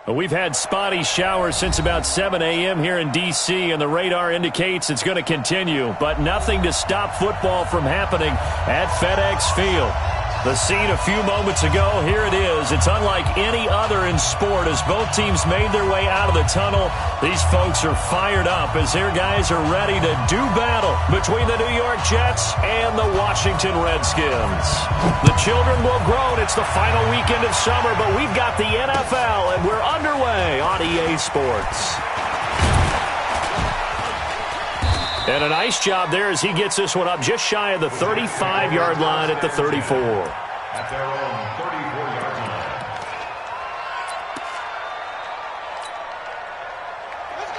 We've had spotty showers since about 7 a.m. here in D.C., and the radar indicates it's going to continue, but nothing to stop football from happening at FedEx Field. The scene a few moments ago, here it is. It's unlike any other in sport as both teams made their way out of the tunnel. These folks are fired up as their guys are ready to do battle between the New York Jets and the Washington Redskins. The children will groan. It's the final weekend of summer, but we've got the NFL, and we're underway on EA Sports. And a nice job there as he gets this one up just shy of the 35-yard line at the 34. At their own 34-yard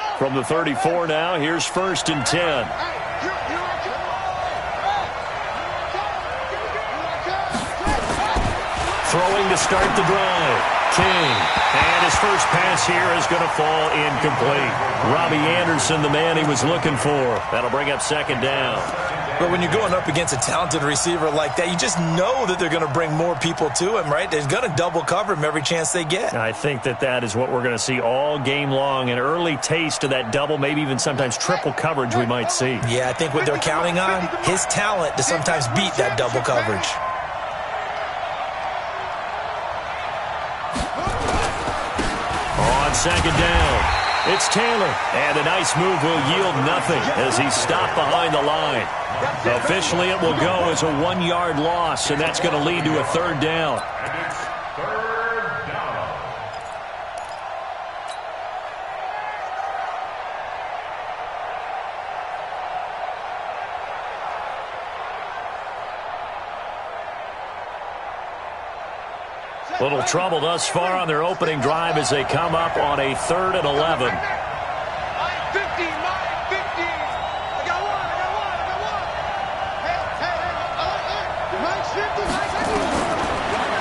line. From the 34 now, here's 1st and 10. Throwing to start the drive. King. And his first pass here is going to fall incomplete. Robbie Anderson, the man he was looking for. That'll bring up 2nd down. But when you're going up against a talented receiver like that, you just know that they're going to bring more people to him, right? They're going to double cover him every chance they get. I think that is what we're going to see all game long. An early taste of that double, maybe even sometimes triple coverage we might see. Yeah, I think what they're counting on, his talent to sometimes beat that double coverage. On 2nd down, it's Taylor. And a nice move will yield nothing as he's stopped behind the line. Officially, it will go as a 1-yard loss, and that's going to lead to a 3rd down. And it's 3rd down. Little trouble thus far on their opening drive as they come up on a 3rd and 11.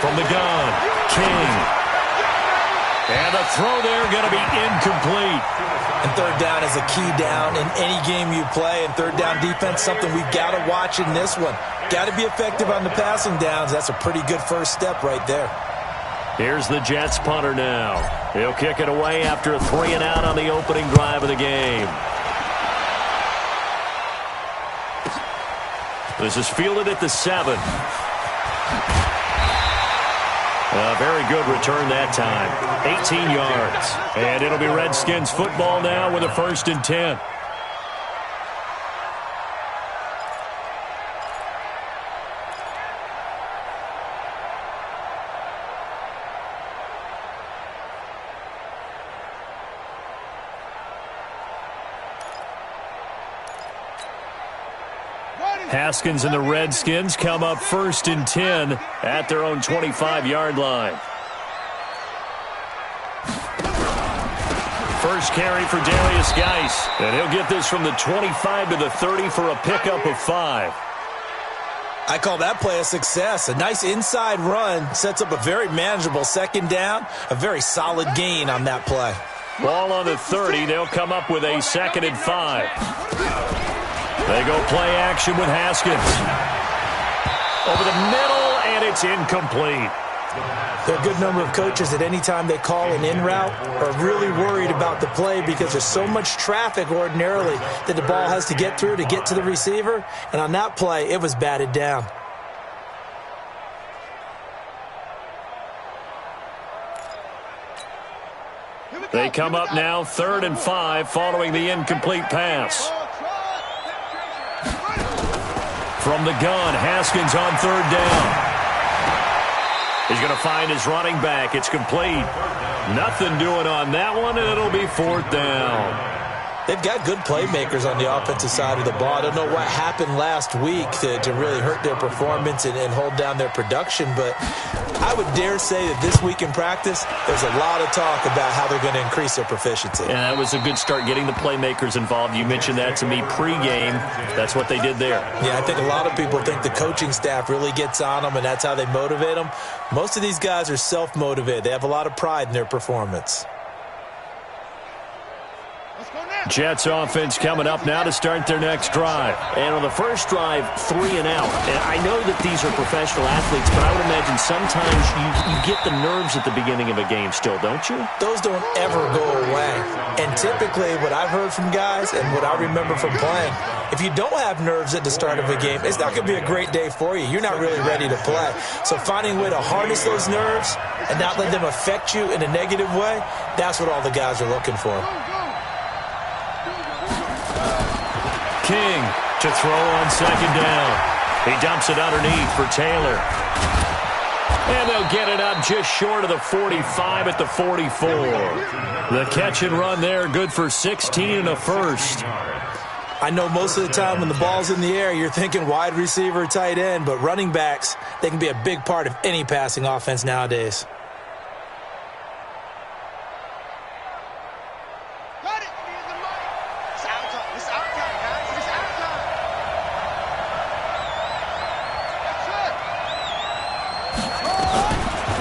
From the gun, King. And the throw there going to be incomplete. And 3rd down is a key down in any game you play. And 3rd down defense, something we've got to watch in this one. Got to be effective on the passing downs. That's a pretty good first step right there. Here's the Jets punter now. He'll kick it away after a 3-and-out on the opening drive of the game. This is fielded at the 7. A very good return that time. 18 yards. And it'll be Redskins football now with a 1st and 10. Haskins and the Redskins come up 1st and 10 at their own 25-yard line. First carry for Darius Geis, and he'll get this from the 25 to the 30 for a pickup of 5. I call that play a success. A nice inside run sets up a very manageable 2nd down, a very solid gain on that play. Ball on the 30. They'll come up with a 2nd and 5. They go play action with Haskins. Over the middle, and it's incomplete. There are a good number of coaches at any time they call an in route are really worried about the play because there's so much traffic ordinarily that the ball has to get through to get to the receiver. And on that play, it was batted down. They come up now 3rd and 5 following the incomplete pass. From the gun, Haskins on 3rd down. He's going to find his running back. It's complete. Nothing doing on that one, and it'll be 4th down. They've got good playmakers on the offensive side of the ball. I don't know what happened last week to really hurt their performance and hold down their production, but I would dare say that this week in practice, there's a lot of talk about how they're going to increase their proficiency. And that was a good start, getting the playmakers involved. You mentioned that to me pregame. That's what they did there. Yeah, I think a lot of people think the coaching staff really gets on them, and that's how they motivate them. Most of these guys are self-motivated. They have a lot of pride in their performance. Jets offense coming up now to start their next drive. And on the first drive, 3 and out. And I know that these are professional athletes, but I would imagine sometimes you get the nerves at the beginning of a game still, don't you? Those don't ever go away. And typically what I've heard from guys and what I remember from playing, if you don't have nerves at the start of a game, it's not going to be a great day for you. You're not really ready to play. So finding a way to harness those nerves and not let them affect you in a negative way, that's what all the guys are looking for. King to throw on second down. He dumps it underneath for Taylor. And they'll get it up just short of the 45 at the 44. The catch and run there, good for 16 and a first. I know most of the time when the ball's in the air, you're thinking wide receiver, tight end, but running backs, they can be a big part of any passing offense nowadays.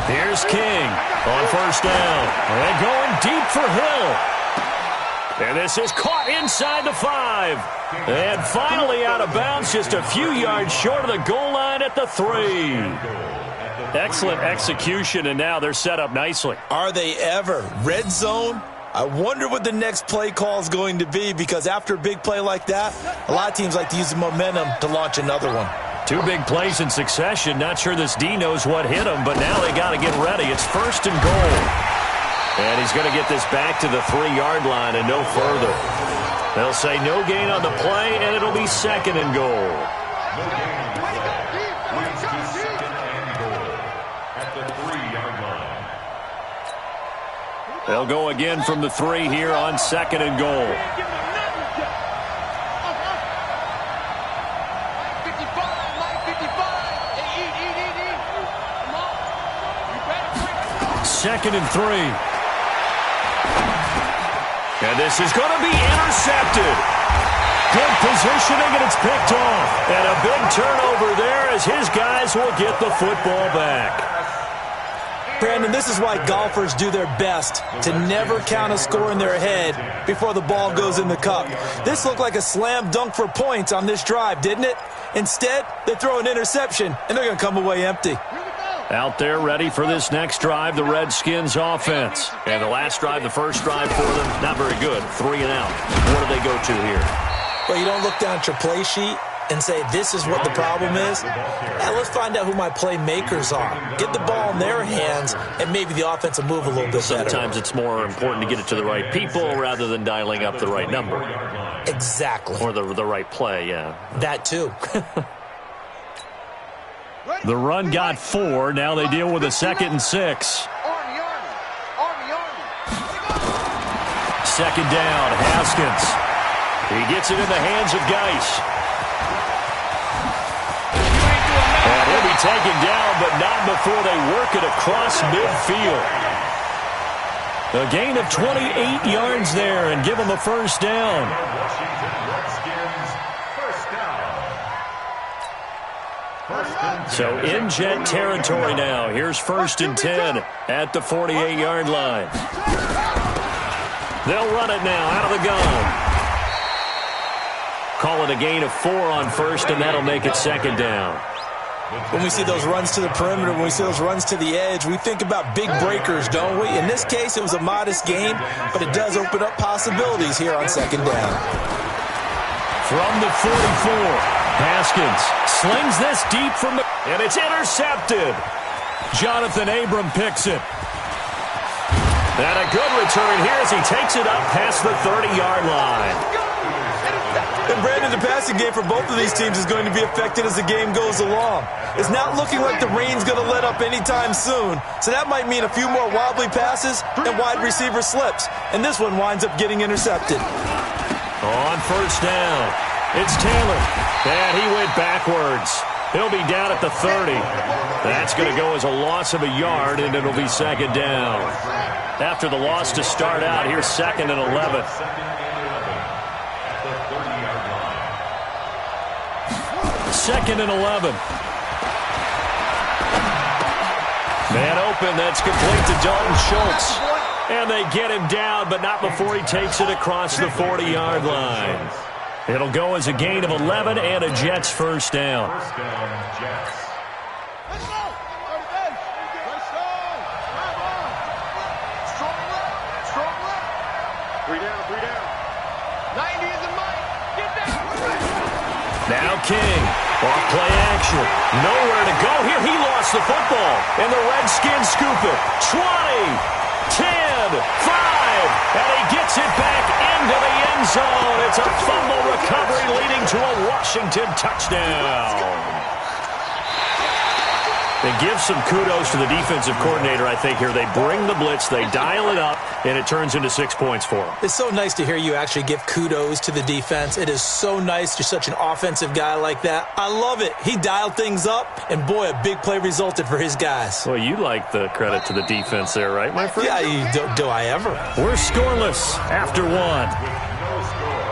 Here's King on first down. And going deep for Hill. And this is caught inside the 5. And finally out of bounds, just a few yards short of the goal line at the 3. Excellent execution, and now they're set up nicely. Are they ever? Red zone? I wonder what the next play call is going to be, because after a big play like that, a lot of teams like to use the momentum to launch another one. 2 big plays in succession. Not sure this D knows what hit him, but now they got to get ready. It's first and goal. And he's going to get this back to the 3-yard line and no further. They'll say no gain on the play, and it'll be second and goal. No gain on the play. Leads to second and goal at the 3-yard line. They'll go again from the 3 here on second and goal. Second and 3. And this is going to be intercepted. Good positioning, and it's picked off. And a big turnover there as his guys will get the football back. Brandon, this is why golfers do their best to never count a score in their head before the ball goes in the cup. This looked like a slam dunk for points on this drive, didn't it? Instead, they throw an interception, and they're going to come away empty. Out there ready for this next drive, the Redskins offense. And the last drive, the first drive for them, not very good. 3 and out. What do they go to here? Well, you don't look down at your play sheet and say, this is what the problem is. Now, let's find out who my playmakers are. Get the ball in their hands, and maybe the offense will move a little bit better. Sometimes it's more important to get it to the right people rather than dialing up the right number. Exactly. Or the right play, yeah. That too. The run got 4. Now they deal with a 2nd and 6. Second down, Haskins. He gets it in the hands of Geis. And he'll be taken down, but not before they work it across midfield. A gain of 28 yards there and give them a first down. So in Jet territory now. Here's first and 10 at the 48-yard line. They'll run it now out of the gun. Call it a gain of 4 on first, and that'll make it second down. When we see those runs to the perimeter, when we see those runs to the edge, we think about big breakers, don't we? In this case, it was a modest gain, but it does open up possibilities here on second down. From the 44. Haskins slings this deep from the... And it's intercepted. Jonathan Abram picks it. And a good return here as he takes it up past the 30-yard line. And Brandon, the passing game for both of these teams is going to be affected as the game goes along. It's not looking like the rain's going to let up anytime soon. So that might mean a few more wobbly passes and wide receiver slips. And this one winds up getting intercepted. On first down, it's Taylor. And he went backwards. He'll be down at the 30. That's going to go as a loss of a yard, and it'll be second down. After the loss to start out, here's second and 11. Second and 11. Man open, that's complete to Dalton Schultz. And they get him down, but not before he takes it across the 40-yard line. It'll go as a gain of 11 and a Jets first down. First down, Jets. Let's go. Strong left. 3 down. 90 is the mic. Get that. Now King. Off play action. Nowhere to go here. He lost the football. And the Redskins scoop it. 20, 10, 5. And he gets it back into the end zone. It's a fumble recovery leading to a Washington touchdown. They give some kudos to the defensive coordinator, I think, here. They bring the blitz, they dial it up, and it turns into 6 points for them. It's so nice to hear you actually give kudos to the defense. It is so nice. You're such an offensive guy like that. I love it. He dialed things up, and boy, a big play resulted for his guys. Well, you like the credit to the defense there, right, my friend? Yeah, do I ever? We're scoreless after one. No score.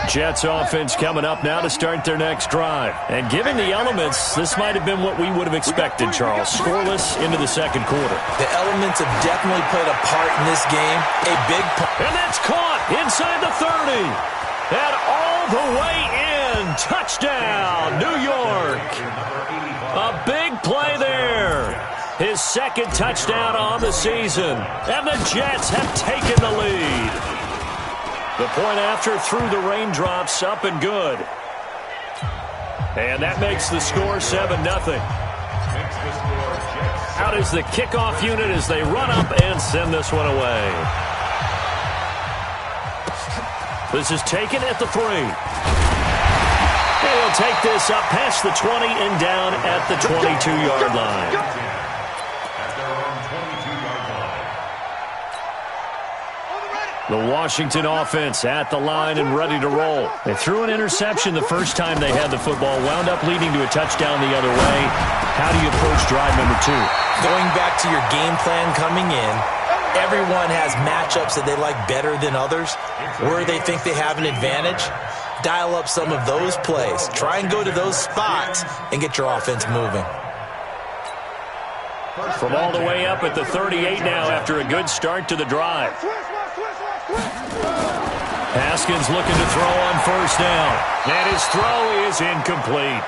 Jets offense coming up now to start their next drive. And given the elements, this might have been what we would have expected, Charles. Scoreless into the second quarter. The elements have definitely played a part in this game. A big part. And that's caught inside the 30. And all the way in. Touchdown, New York. A big play there. His second touchdown on the season. And the Jets have taken the lead. The point after through the raindrops, up and good. And that makes the score 7-0. Out is the kickoff unit as they run up and send this one away. This is taken at the 3. And he'll take this up past the 20 and down at the 22-yard line. The Washington offense at the line and ready to roll. They threw an interception the first time they had the football, wound up leading to a touchdown the other way. How do you approach drive number 2? Going back to your game plan coming in, everyone has matchups that they like better than others, where they think they have an advantage. Dial up some of those plays. Try and go to those spots and get your offense moving. From all the way up at the 38 now after a good start to the drive. Haskins looking to throw on first down. And his throw is incomplete.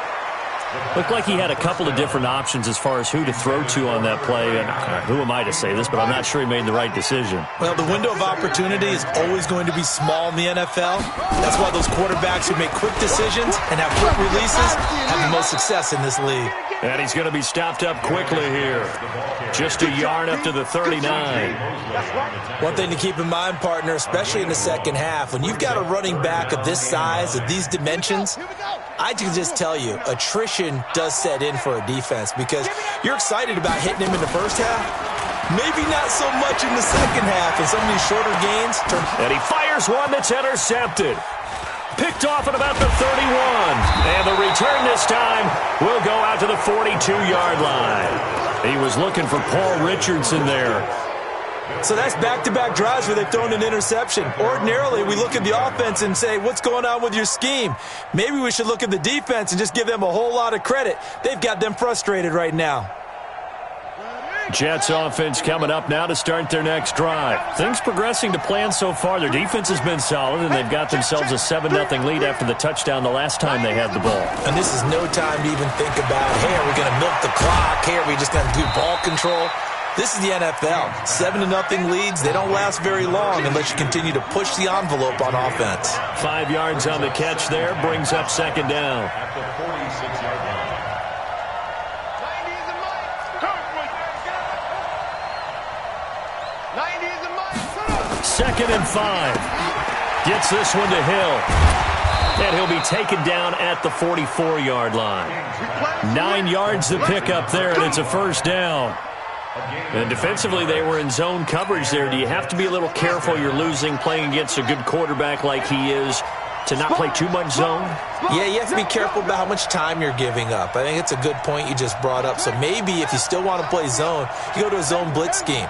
Looked like he had a couple of different options as far as who to throw to on that play. And who am I to say this, but I'm not sure he made the right decision. Well, the window of opportunity is always going to be small in the NFL. That's why those quarterbacks who make quick decisions and have quick releases have the most success in this league. And he's going to be stopped up quickly here. Just a yard up to the 39. One thing to keep in mind, partner, especially in the second half, when you've got a running back of this size, of these dimensions, I can just tell you, attrition does set in for a defense because you're excited about hitting him in the first half. Maybe not so much in the second half, and some of these shorter gains. And he fires one that's intercepted. Picked off at about the 31. And the return this time will go out to the 42-yard line. He was looking for Paul Richardson there. So that's back-to-back drives where they've thrown an interception. Ordinarily, we look at the offense and say, what's going on with your scheme? Maybe we should look at the defense and just give them a whole lot of credit. They've got them frustrated right now. Jets offense coming up now to start their next drive. Things progressing to plan so far. Their defense has been solid, and they've got themselves a 7-0 lead after the touchdown the last time they had the ball. And this is no time to even think about, hey, are we going to milk the clock? Hey, are we just going to do ball control? This is the NFL. 7-0 leads, they don't last very long unless you continue to push the envelope on offense. 5 yards on the catch there, brings up second down. At the 46-yard line. 90 is the mic. 2nd and 5. Gets this one to Hill. And he'll be taken down at the 44-yard line. 9 yards to pick up there, and it's a first down. And defensively, they were in zone coverage there. Do you have to be a little careful? You're losing, playing against a good quarterback like he is, to not play too much zone? Yeah, you have to be careful about how much time you're giving up. I think it's a good point you just brought up. So maybe if you still want to play zone, you go to a zone blitz scheme.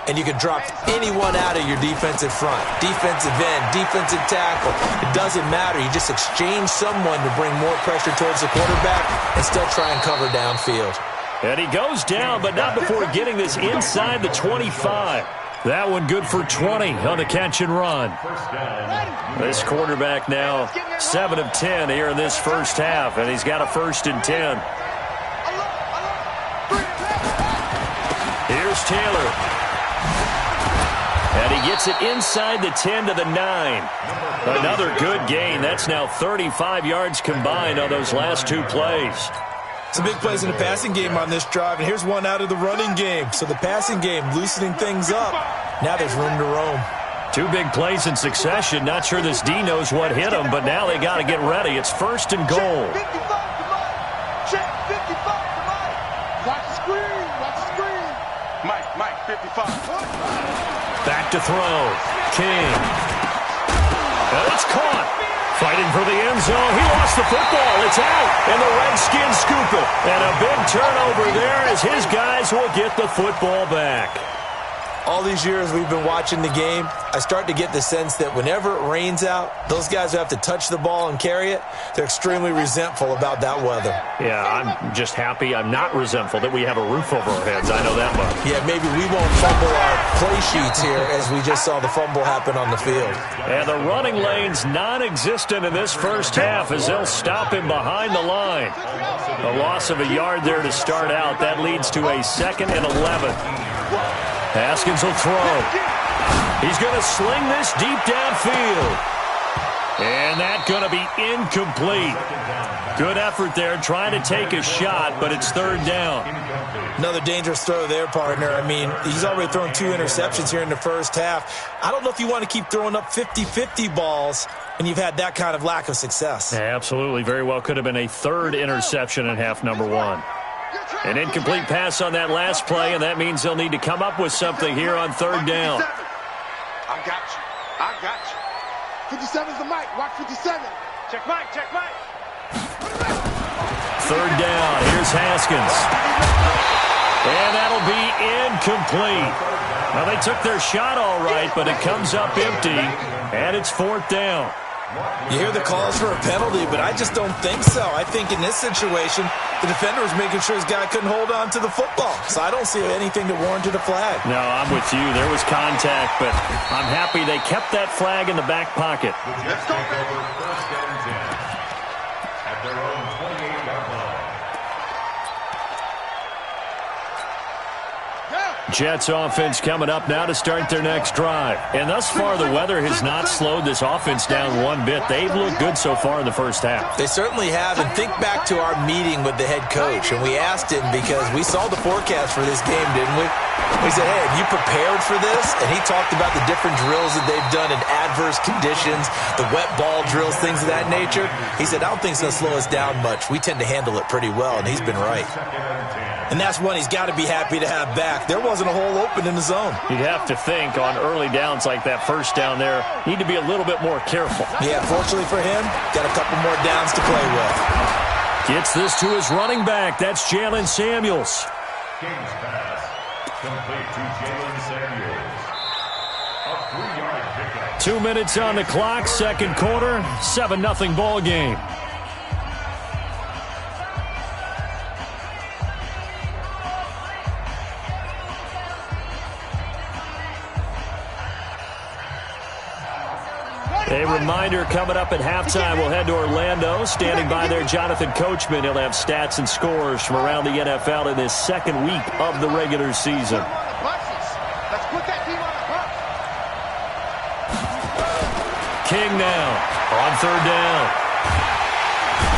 and you can drop anyone out of your defensive front. Defensive end, defensive tackle. It doesn't matter. You just exchange someone to bring more pressure towards the quarterback and still try and cover downfield. And he goes down, but not before getting this inside the 25. That one good for 20 on the catch and run. This quarterback now 7 of 10 here in this first half, and he's got a 1st and 10. Here's Taylor. And he gets it inside the 10 to the 9. Another good gain. That's now 35 yards combined on those last 2 plays. Some big plays in the passing game on this drive, and here's one out of the running game. So the passing game loosening things up. Now there's room to roam. 2 big plays in succession. Not sure this D knows what hit him, but now they got to get ready. It's 1st and goal. Check 55 to Mike. Watch the screen. Watch the screen. Mike, 55. Back to throw. King. And it's caught. Fighting for the end zone. He lost the football. It's out. And the Redskins scoop it. And a big turnover there as his guys will get the football back. All these years we've been watching the game, I start to get the sense that whenever it rains out, those guys who have to touch the ball and carry it, they're extremely resentful about that weather. Yeah, I'm just happy I'm not resentful that we have a roof over our heads. I know that much. Yeah, maybe we won't fumble our play sheets here as we just saw the fumble happen on the field. And the running lane's non-existent in this first half as they'll stop him behind the line. A loss of a yard there to start out. That leads to a 2nd and 11. Haskins will throw. He's going to sling this deep downfield. And that's going to be incomplete. Good effort there trying to take a shot, but it's 3rd down. Another dangerous throw there, partner. I mean, he's already thrown 2 interceptions here in the first half. I don't know if you want to keep throwing up 50-50 balls when you've had that kind of lack of success. Yeah, absolutely. Very well could have been a 3rd interception in half number 1. An incomplete pass on that last play, and that means they'll need to come up with something here on 3rd down. I got you. 57's the mic. Watch 57. Check Mike. 3rd down. Here's Haskins. And that'll be incomplete. Well, they took their shot all right, but it comes up empty, and it's 4th down. You hear the calls for a penalty, but I just don't think so. I think in this situation, the defender was making sure his guy couldn't hold on to the football. So I don't see anything that warranted a flag. No, I'm with you. There was contact, but I'm happy they kept that flag in the back pocket. Let's go, baby. 1st and 10 at their own 28-yard line. Jets offense coming up now to start their next drive. And thus far, the weather has not slowed this offense down one bit. They've looked good so far in the first half. They certainly have. And think back to our meeting with the head coach. And we asked him because we saw the forecast for this game, didn't we? We said, hey, have you prepared for this? And he talked about the different drills that they've done in adverse conditions, the wet ball drills, things of that nature. He said, I don't think it's going to slow us down much. We tend to handle it pretty well, and he's been right. And that's one he's got to be happy to have back. There wasn't a hole open in the zone. You'd have to think on early downs like that 1st down there, need to be a little bit more careful. Yeah, fortunately for him, got a couple more downs to play with. Gets this to his running back. That's Jalen Samuels. King's pass. Complete to Jalen Samuels. A 3-yard pickup. 2 minutes on the clock, 2nd quarter, 7-0 ball game. A reminder coming up at halftime, we'll head to Orlando. Standing by there, Jonathan Coachman. He'll have stats and scores from around the NFL in this 2nd week of the regular season. Let's put that team on the bus. King now on 3rd down.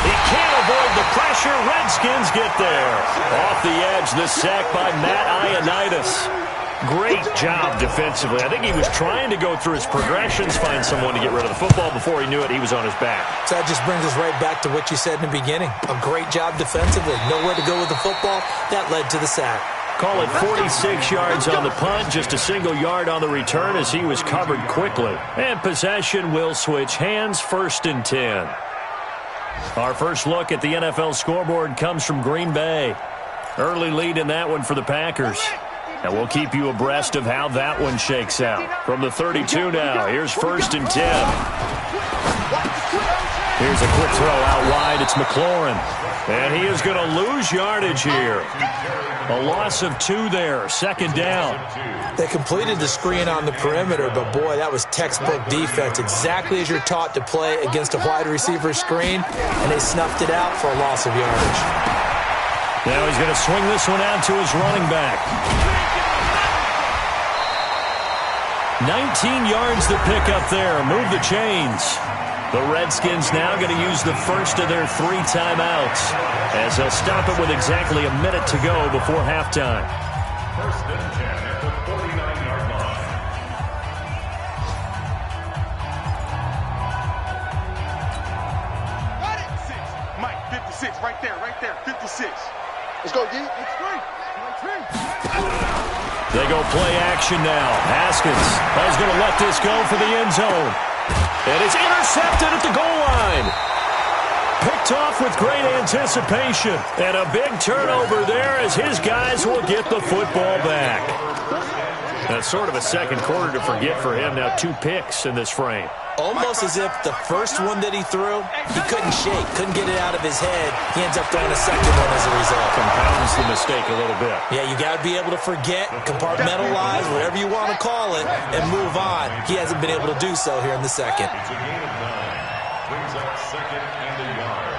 He can't avoid the pressure. Redskins get there. Off the edge, the sack by Matt Ioannidis. Great job defensively. I think he was trying to go through his progressions, find someone to get rid of the football. Before he knew it, he was on his back. So that just brings us right back to what you said in the beginning. A great job defensively. Nowhere to go with the football. That led to the sack. Call it 46 yards on the punt, just a single yard on the return as he was covered quickly. And possession will switch hands, 1st and 10. Our first look at the NFL scoreboard comes from Green Bay. Early lead in that one for the Packers. And we'll keep you abreast of how that one shakes out. From the 32 now, here's 1st and 10. Here's a quick throw out wide. It's McLaurin. And he is going to lose yardage here. A loss of 2 there, 2nd down. They completed the screen on the perimeter, but boy, that was textbook defense. Exactly as you're taught to play against a wide receiver screen, and they snuffed it out for a loss of yardage. Now he's going to swing this one out to his running back. 19 yards to pick up there. Move the chains. The Redskins now going to use the first of their 3 timeouts as they'll stop it with exactly a minute to go before halftime. 1st and 10 at the 49-yard line. Got it. 6. Mike, 56, right there, 56. Let's go, D. It's free. They go play action now. Haskins is going to let this go for the end zone. And it's intercepted at the goal line. Picked off with great anticipation. And a big turnover there as his guys will get the football back. That's sort of a second quarter to forget for him. Now 2 picks in this frame. Almost as if the first one that he threw, he couldn't shake, couldn't get it out of his head. He ends up throwing a second one as a result. Compounds the mistake a little bit. Yeah, you got to be able to forget, compartmentalize, whatever you want to call it, and move on. He hasn't been able to do so here in the second. It's a gain of 9. Brings up 2nd and a yard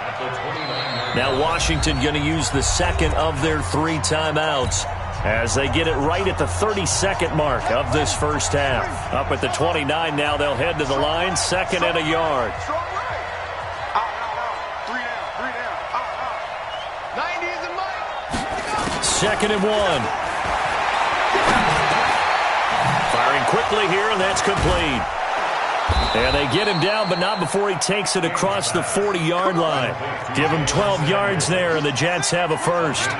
at the 29-yard line. Now Washington going to use the second of their 3 timeouts as they get it right at the 32nd mark of this first half. Up at the 29 now, they'll head to the line, 2nd and a yard. 3 down. 90 is a Mike. 2nd and 1. Firing quickly here, and that's complete. And they get him down, but not before he takes it across the 40-yard line. Give him 12 yards there, and the Jets have a first.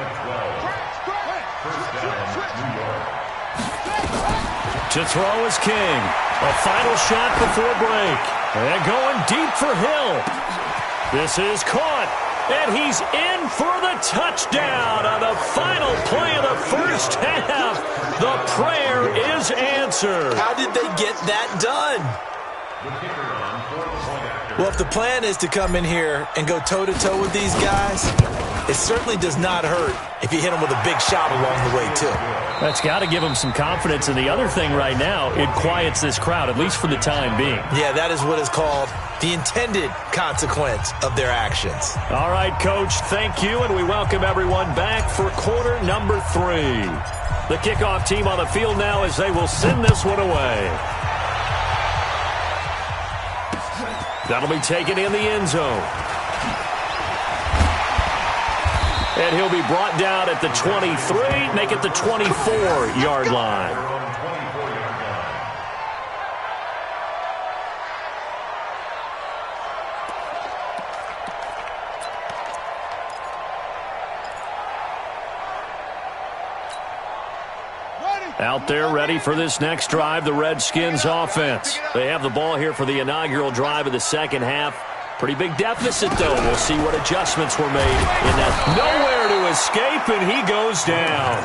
To throw is King. A final shot before break. And going deep for Hill. This is caught. And he's in for the touchdown on the final play of the first half. The prayer is answered. How did they get that done? Well, if the plan is to come in here and go toe-to-toe with these guys, it certainly does not hurt if you hit them with a big shot along the way, too. That's got to give them some confidence. And the other thing right now, it quiets this crowd, at least for the time being. Yeah, that is what is called the intended consequence of their actions. All right, Coach, thank you, and we welcome everyone back for quarter number 3. The kickoff team on the field now as they will send this one away. That'll be taken in the end zone. And he'll be brought down at the 23, make it the 24-yard line. Out there ready for this next drive, the Redskins offense. They have the ball here for the inaugural drive of the second half. Pretty big deficit, though. We'll see what adjustments were made in that. Nowhere to escape, and he goes down.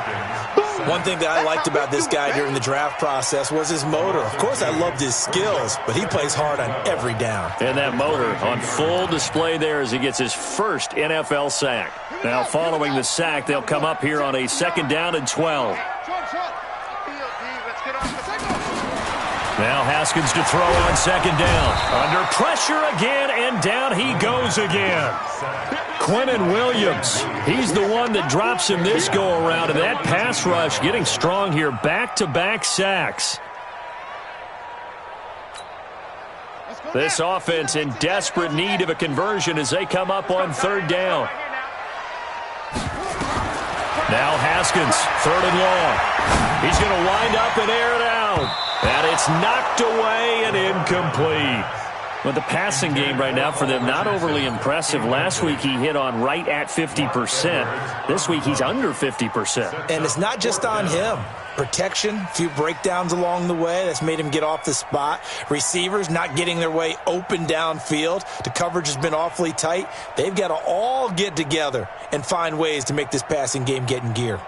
One thing that I liked about this guy during the draft process was his motor. Of course, I loved his skills, but he plays hard on every down. And that motor on full display there as he gets his first NFL sack. Now, following the sack, they'll come up here on a 2nd down and 12. Now Haskins to throw on 2nd down. Under pressure again, and down he goes again. Quinnen Williams, he's the one that drops him this go-around, and that pass rush getting strong here. Back-to-back sacks. This offense in desperate need of a conversion as they come up on 3rd down. Now Haskins, 3rd and long. He's going to wind up and air it out. And it's knocked away and incomplete. Well, the passing game right now for them, not overly impressive. Last week he hit on right at 50%. This week he's under 50%. And it's not just on him. Protection, a few breakdowns along the way. That's made him get off the spot. Receivers not getting their way open downfield. The coverage has been awfully tight. They've got to all get together and find ways to make this passing game get in gear.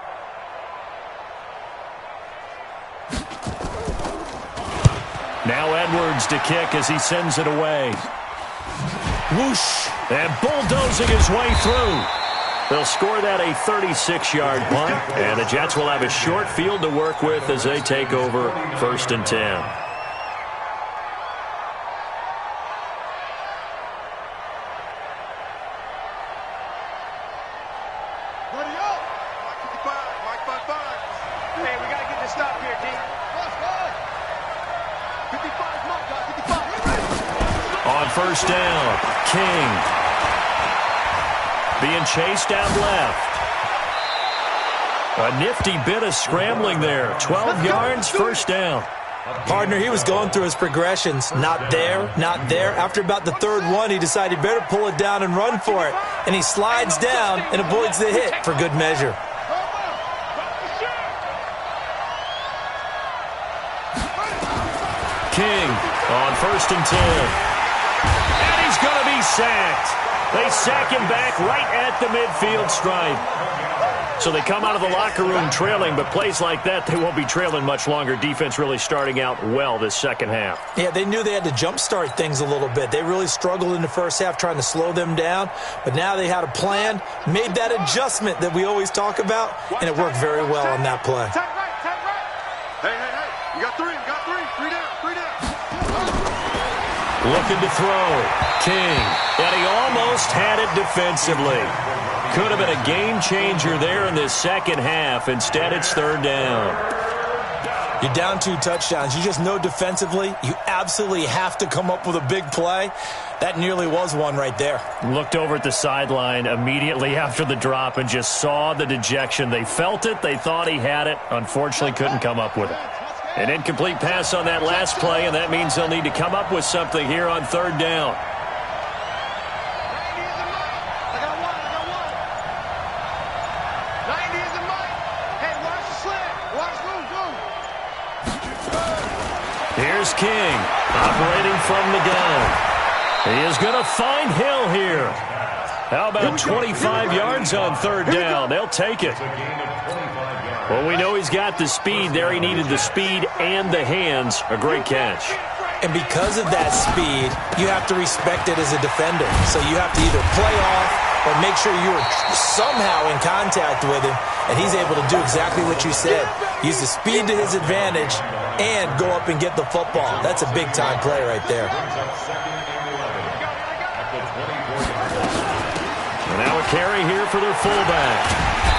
Now Edwards to kick as he sends it away. Whoosh. And bulldozing his way through. They'll score that a 36-yard punt, and the Jets will have a short field to work with as they take over 1st and 10. On 1st down, King. Being chased out left. A nifty bit of scrambling there. 12 yards, 1st down. Partner, he was going through his progressions. Not there, not there. After about the 3rd one, he decided better pull it down and run for it. And he slides down and avoids the hit for good measure. King on 1st and 10. And he's going to be sacked. They sack him back right at the midfield stripe. So they come out of the locker room trailing, but plays like that, they won't be trailing much longer. Defense really starting out well this second half. Yeah, they knew they had to jumpstart things a little bit. They really struggled in the first half trying to slow them down, but now they had a plan, made that adjustment that we always talk about, and it worked very well on that play. Hey, you got three, three down. Looking to throw. King. And he almost had it defensively. Could have been a game changer there in this second half. Instead, it's 3rd down. You're down 2 touchdowns. You just know defensively you absolutely have to come up with a big play. That nearly was one right there. Looked over at the sideline immediately after the drop and just saw the dejection. They felt it. They thought he had it. Unfortunately, couldn't come up with it. An incomplete pass on that last play, and that means they'll need to come up with something here on 3rd down. Here's King, operating from the gun. He is going to find Hill here. How about 25 yards on 3rd down? They'll take it. Well, we know he's got the speed there. He needed the speed and the hands. A great catch. And because of that speed, you have to respect it as a defender. So you have to either play off or make sure you're somehow in contact with him, and he's able to do exactly what you said. Use the speed to his advantage and go up and get the football. That's a big-time play right there. And now a carry here for their fullback.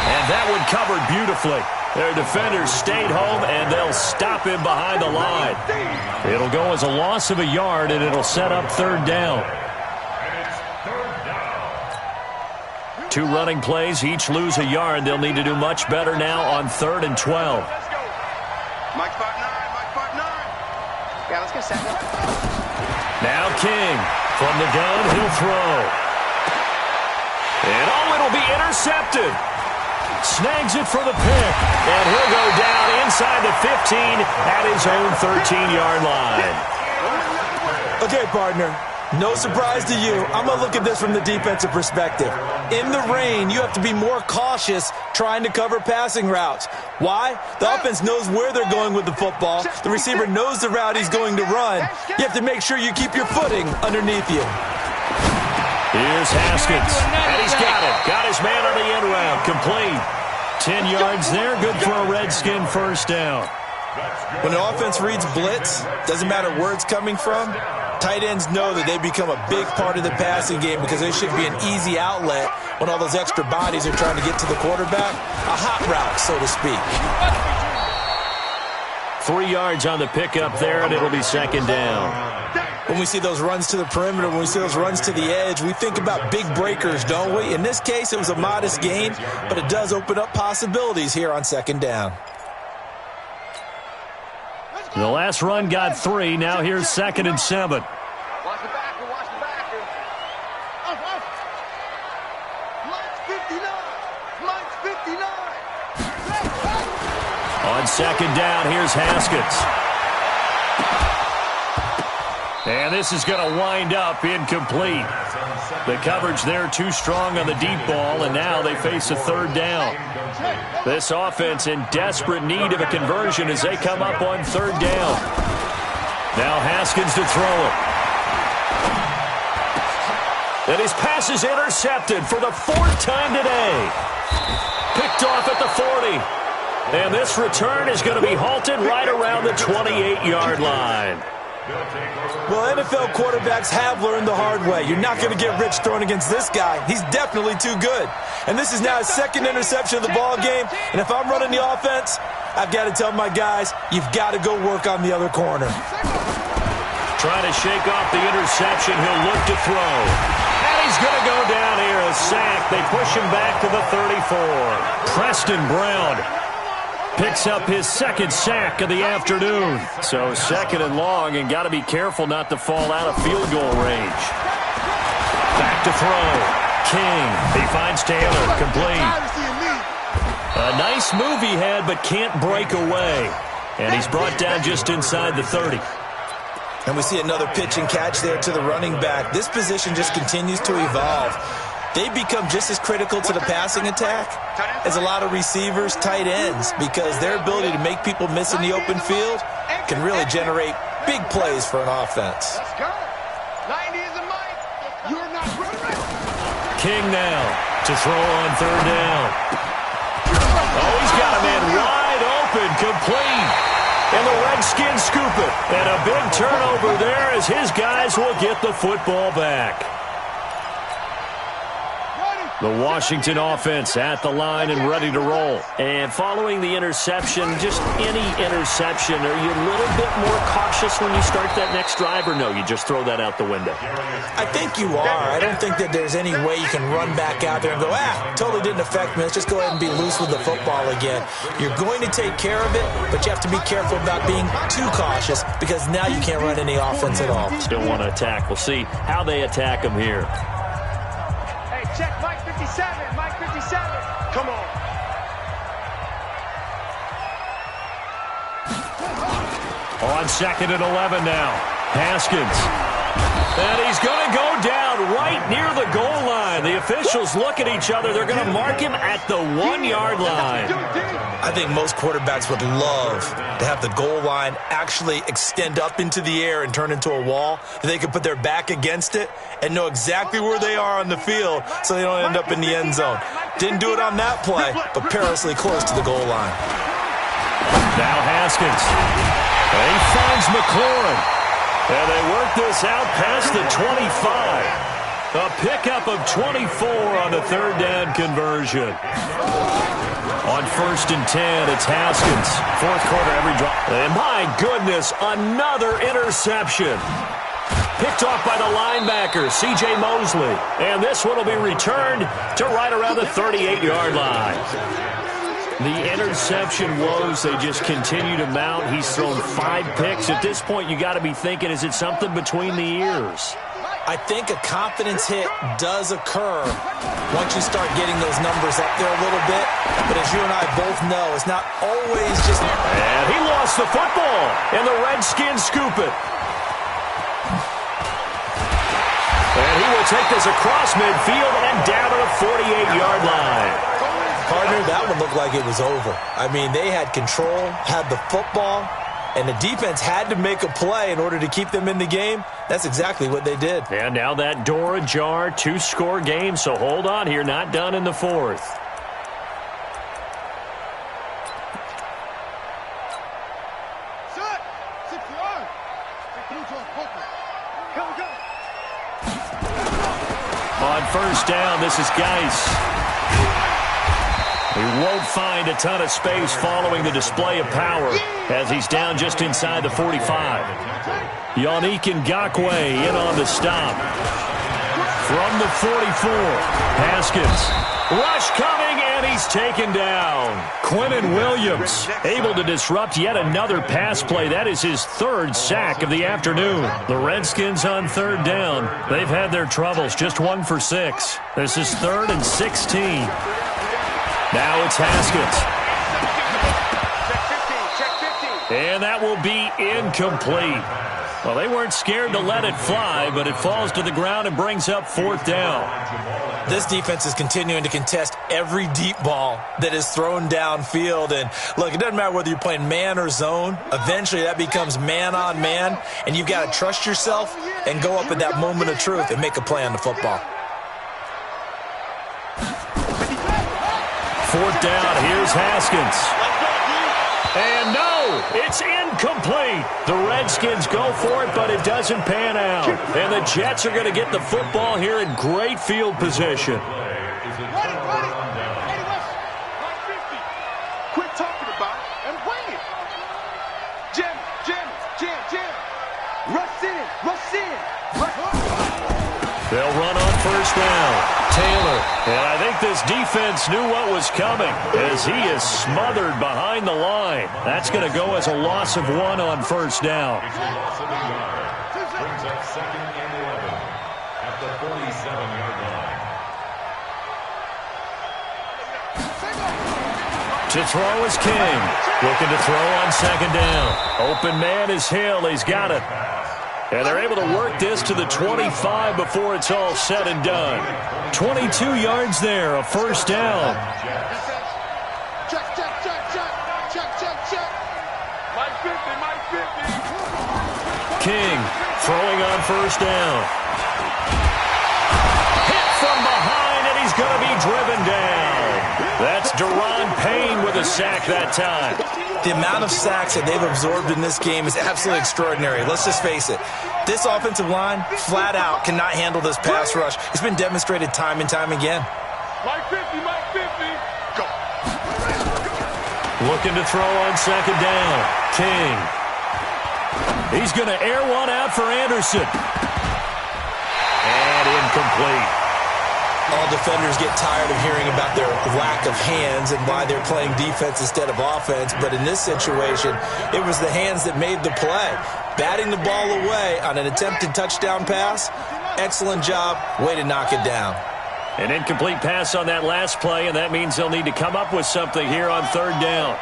And that one covered beautifully. Their defenders stayed home, and they'll stop him behind the line. It'll go as a loss of a yard, and it'll set up 3rd down. 2 running plays, each lose a yard. They'll need to do much better now on 3rd and 12. Mike 5'9". Yeah, let's get set. Now King from the gun, he'll throw. And it'll be intercepted. Snags it for the pick, and he'll go down inside the 15 at his own 13-yard line. Okay, partner, no surprise to you. I'm going to look at this from the defensive perspective. In the rain, you have to be more cautious trying to cover passing routes. Why? The offense knows where they're going with the football. The receiver knows the route he's going to run. You have to make sure you keep your footing underneath you. Here's Haskins, and he's got it. Got his man on the end route, complete. 10 yards there, good for a Redskin 1st down. When the offense reads blitz, doesn't matter where it's coming from, tight ends know that they become a big part of the passing game because they should be an easy outlet when all those extra bodies are trying to get to the quarterback. A hot route, so to speak. 3 yards on the pickup there, and it'll be 2nd down. When we see those runs to the perimeter, when we see those runs to the edge, we think about big breakers, don't we? In this case, it was a modest gain, but it does open up possibilities here on 2nd down. The last run got 3. Now here's 2nd and 7. Watch the backer, watch the backer. Mike's 59. On 2nd down, here's Haskins. And this is going to wind up incomplete. The coverage there too strong on the deep ball, and now they face a 3rd down. This offense in desperate need of a conversion as they come up on 3rd down. Now Haskins to throw it. And his pass is intercepted for the 4th time today. Picked off at the 40. And this return is going to be halted right around the 28-yard line. Well, NFL quarterbacks have learned the hard way. You're not going to get rich throwing against this guy. He's definitely too good. And this is now his 2nd interception of the ball game. And if I'm running the offense, I've got to tell my guys, you've got to go work on the other corner. Trying to shake off the interception. He'll look to throw. And he's going to go down here. A sack. They push him back to the 34. Preston Brown picks up his 2nd sack of the afternoon. So 2nd and long, and got to be careful not to fall out of field goal range. Back to throw. King. He finds Taylor. Complete. A nice move he had, but can't break away. And he's brought down just inside the 30. And we see another pitch and catch there to the running back. This position just continues to evolve. They become just as critical to the passing attack as a lot of receivers, tight ends, because their ability to make people miss in the open field can really generate big plays for an offense. King now to throw on 3rd down. Oh, he's got a man wide open, complete. And the Redskins scoop it. And a big turnover there as his guys will get the football back. The Washington offense at the line and ready to roll. And following the interception, just any interception, are you a little bit more cautious when you start that next drive, or no, you just throw that out the window? I think you are. I don't think that there's any way you can run back out there and go, totally didn't affect me. Let's just go ahead and be loose with the football again. You're going to take care of it, but you have to be careful about being too cautious because now you can't run any offense at all. Still want to attack. We'll see how they attack him here. Check Mike 57, Mike 57. Come on. On 2nd and 11 now. Haskins. And he's going to go down right near the goal line. The officials look at each other. They're going to mark him at the 1-yard line. I think most quarterbacks would love to have the goal line actually extend up into the air and turn into a wall. They can put their back against it and know exactly where they are on the field so they don't end up in the end zone. Didn't do it on that play, but perilously close to the goal line. Now Haskins. And he finds McLaurin. And they work this out past the 25. A pickup of 24 on the 3rd down conversion. On 1st and 10, it's Haskins. 4th quarter, every drive. And my goodness, another interception. Picked off by the linebacker, C.J. Mosley. And this one will be returned to right around the 38-yard line. The interception woes, they just continue to mount. He's thrown 5 picks. At this point, you got to be thinking, is it something between the ears? I think a confidence hit does occur once you start getting those numbers up there a little bit. But as you and I both know, it's not always just... And he lost the football, and the Redskins scoop it. And he will take this across midfield and down to the 48-yard line. Partner, that one looked like it was over. I mean, they had control, had the football, and the defense had to make a play in order to keep them in the game. That's exactly what they did. And now that door ajar, 2-score game, so hold on here, not done in the 4th. On 1st down, this is Geis. He won't find a ton of space following the display of power as he's down just inside the 45. Yannick Ngakoue in on the stop. From the 44, Haskins. Rush coming, and he's taken down. Quinnen Williams able to disrupt yet another pass play. That is his 3rd sack of the afternoon. The Redskins on 3rd down. They've had their troubles, just 1 for 6. This is 3rd and 16. Now it's Haskins. And that will be incomplete. Well, they weren't scared to let it fly, but it falls to the ground and brings up 4th down. This defense is continuing to contest every deep ball that is thrown downfield. And look, it doesn't matter whether you're playing man or zone. Eventually that becomes man on man, and you've got to trust yourself and go up at that moment of truth and make a play on the football. Fourth down, here's Haskins. And no, it's incomplete. The Redskins go for it, but it doesn't pan out. And the Jets are going to get the football here in great field position. Quit talking about it and wing it. Jam. Rush in. They'll run on first down. Taylor. And I think this defense knew what was coming as he is smothered behind the line. That's going to go as a loss of 1 on first down. Brings up 2nd and 11 at the 47-yard line. To throw is King. Looking to throw on second down. Open man is Hill. He's got it. And they're able to work this to the 25 before it's all said and done. 22 yards there, a first down. Check. Mike 50. King throwing on first down. Hit from behind, and he's going to be driven down. That's Deron Payne with a sack that time. The amount of sacks that they've absorbed in this game is absolutely extraordinary. Let's just face it. This offensive line, flat out, cannot handle this pass rush. It's been demonstrated time and time again. Mike 50. Go. Looking to throw on second down. King. He's going to air one out for Anderson. And incomplete. All defenders get tired of hearing about their lack of hands and why they're playing defense instead of offense. But in this situation, it was the hands that made the play. Batting the ball away on an attempted touchdown pass. Excellent job. Way to knock it down. An incomplete pass on that last play, and that means they'll need to come up with something here on third down.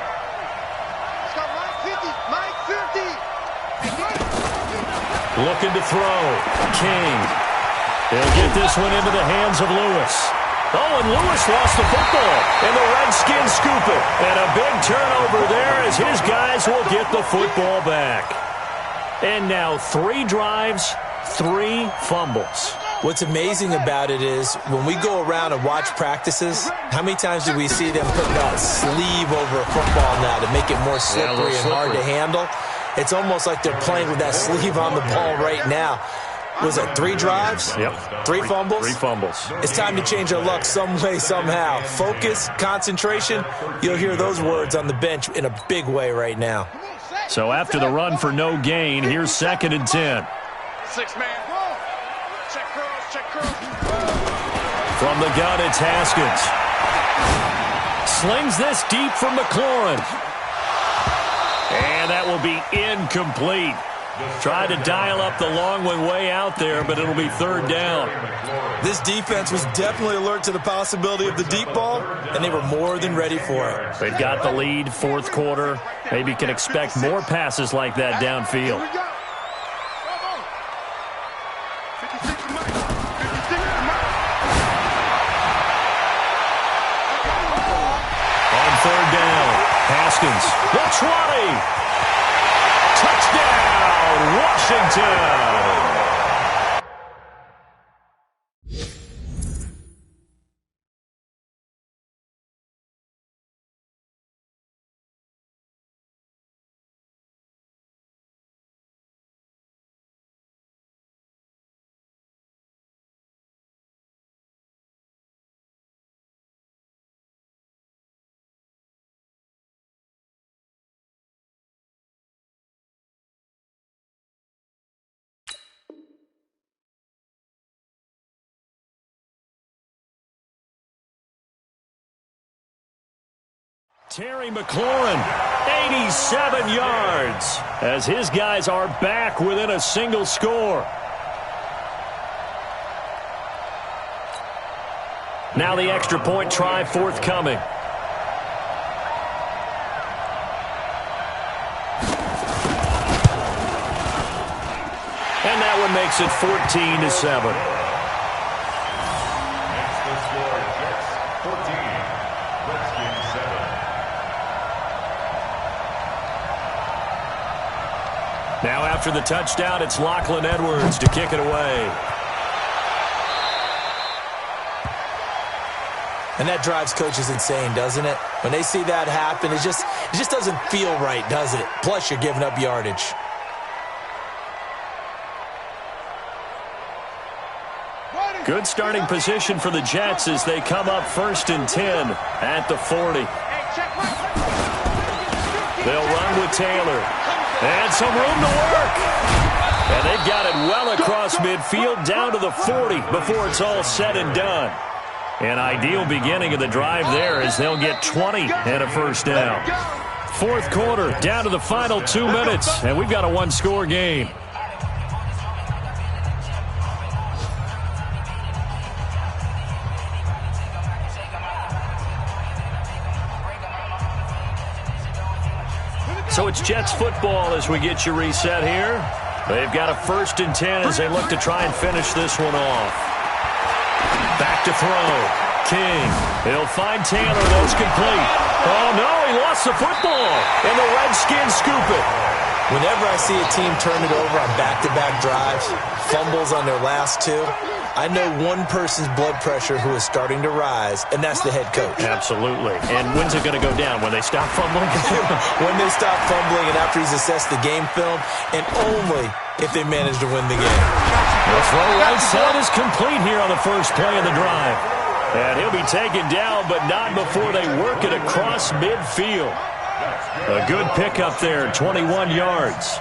Looking to throw. King. He'll get this one into the hands of Lewis. Oh, and Lewis lost the football, and the Redskins scoop it. And a big turnover there as his guys will get the football back. And now 3 drives, 3 fumbles. What's amazing about it is when we go around and watch practices, how many times do we see them put that sleeve over a football now to make it more slippery and hard to handle? It's almost like they're playing with that sleeve on the ball right now. Was it 3 drives? Yep. 3 fumbles? 3 fumbles. It's time to change our luck some way, somehow. Focus, concentration, you'll hear those words on the bench in a big way right now. So after the run for no gain, here's 2nd and 10. 6-man. Check curls. From the gun, it's Haskins. Slings this deep for McLaurin. And that will be incomplete. Tried to dial up the long one way out there, but it'll be third down. This defense was definitely alert to the possibility of the deep ball, and they were more than ready for it. They've got the lead, fourth quarter. Maybe can expect more passes like that downfield. On third down, Haskins, the 20. Touchdown, Washington. Terry McLaurin, 87 yards, as his guys are back within a single score. Now the extra point try forthcoming. And that one makes it 14-7. That's the score, Jets 14. Redskins 7. Now after the touchdown, it's Lachlan Edwards to kick it away. And that drives coaches insane, doesn't it? When they see that happen, it just doesn't feel right, does it? Plus, you're giving up yardage. Good starting position for the Jets as they come up 1st and 10 at the 40. They'll run with Taylor. And some room to work. And they've got it well across midfield down to the 40 before it's all said and done. An ideal beginning of the drive there as they'll get 20 and a first down. 4th quarter, down to the final 2 minutes, and we've got a one-score game. So it's Jets football as we get you reset here. They've got a 1st and 10 as they look to try and finish this one off. Back to throw. King. He'll find Taylor. That's complete. Oh, no, he lost the football. And the Redskins scoop it. Whenever I see a team turn it over on back-to-back drives, fumbles on their last 2, I know one person's blood pressure who is starting to rise, and that's the head coach. Absolutely. And when's it going to go down? When they stop fumbling? When they stop fumbling and after he's assessed the game film, and only if they manage to win the game. The throw right side is complete here on the first play of the drive. And he'll be taken down, but not before they work it across midfield. A good pickup there, 21 yards.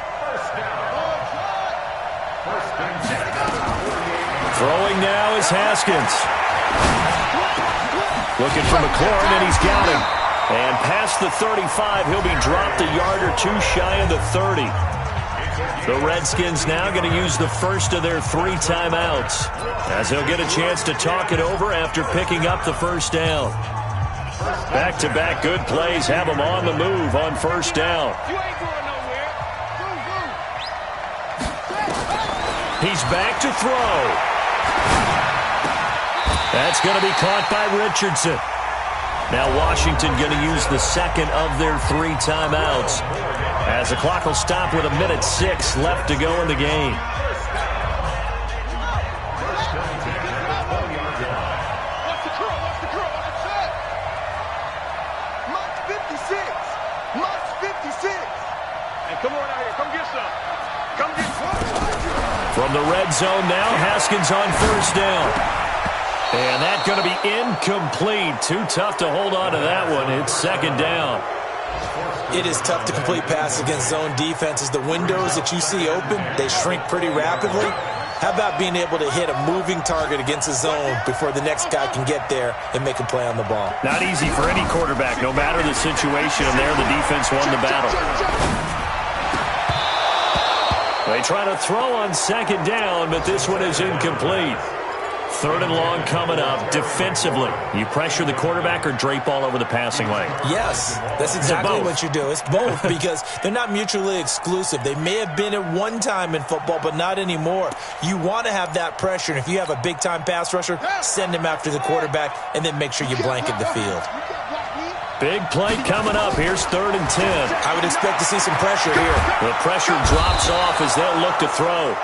Throwing now is Haskins. Looking for McLaurin, and he's got him. And past the 35, he'll be dropped a yard or 2 shy of the 30. The Redskins now going to use the first of their 3 timeouts, as they'll get a chance to talk it over after picking up the first down. Back-to-back good plays have them on the move on first down. He's back to throw. That's going to be caught by Richardson. Now Washington going to use the second of their 3 timeouts, as the clock will stop with 1:06 left to go in the game. From the red zone now, Haskins on first down. And that's going to be incomplete. Too tough to hold on to that one. It's 2nd down. It is tough to complete passes against zone defenses. The windows that you see open, they shrink pretty rapidly. How about being able to hit a moving target against a zone before the next guy can get there and make a play on the ball? Not easy for any quarterback, no matter the situation, and there the defense won the battle. They try to throw on 2nd down, but this one is incomplete. 3rd and long coming up. Defensively, you pressure the quarterback or drape all over the passing lane? Yes, that's exactly what you do. It's both because they're not mutually exclusive. They may have been at one time in football, but not anymore. You want to have that pressure, and if you have a big-time pass rusher, send him after the quarterback, and then make sure you blanket the field. Big play coming up. Here's 3rd and 10. I would expect to see some pressure here. The pressure drops off as they'll look to throw.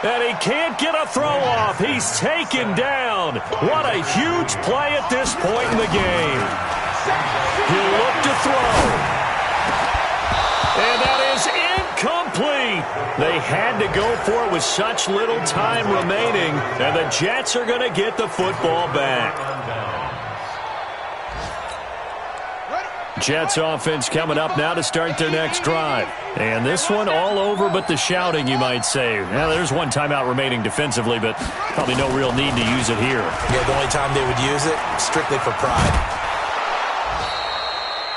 And he can't get a throw off. He's taken down. What a huge play at this point in the game. He'll look to throw. And that is incomplete. They had to go for it with such little time remaining. And the Jets are going to get the football back. Jets offense coming up now to start their next drive. And this one all over but the shouting, you might say. Now, there's one timeout remaining defensively, but probably no real need to use it here. Yeah, the only time they would use it, strictly for pride.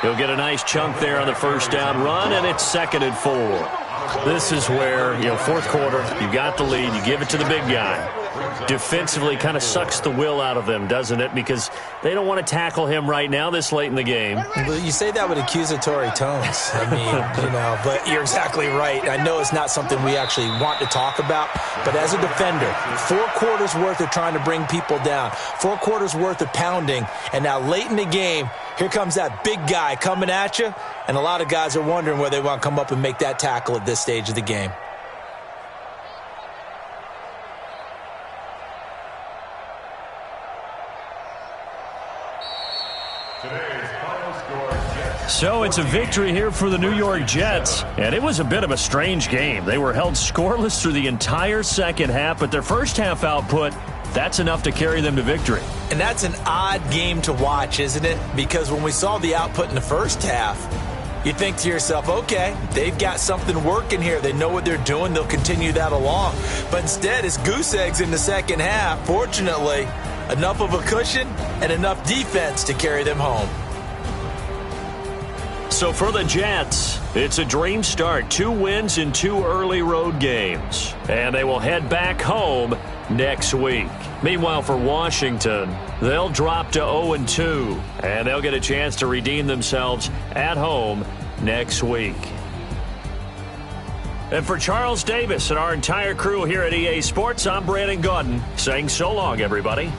He'll get a nice chunk there on the first down run, and it's 2nd and 4. This is where, 4th quarter, you got the lead, you give it to the big guy. Defensively kind of sucks the will out of them, doesn't it? Because they don't want to tackle him right now this late in the game. Well, you say that with accusatory tones. I mean, but you're exactly right. I know it's not something we actually want to talk about, but as a defender, 4 quarters worth of trying to bring people down, 4 quarters worth of pounding, and now late in the game, Here comes that big guy coming at you, and a lot of guys are wondering where they want to come up and make that tackle at this stage of the game. So it's a victory here for the New York Jets, and it was a bit of a strange game. They were held scoreless through the entire second half, but their first half output, that's enough to carry them to victory. And that's an odd game to watch, isn't it? Because when we saw the output in the first half, you think to yourself, okay, they've got something working here. They know what they're doing. They'll continue that along. But instead, it's goose eggs in the second half. Fortunately, enough of a cushion and enough defense to carry them home. So for the Jets, it's a dream start. 2 wins in 2 early road games. And they will head back home next week. Meanwhile, for Washington, they'll drop to 0-2. And they'll get a chance to redeem themselves at home next week. And for Charles Davis and our entire crew here at EA Sports, I'm Brandon Gaudin saying so long, everybody.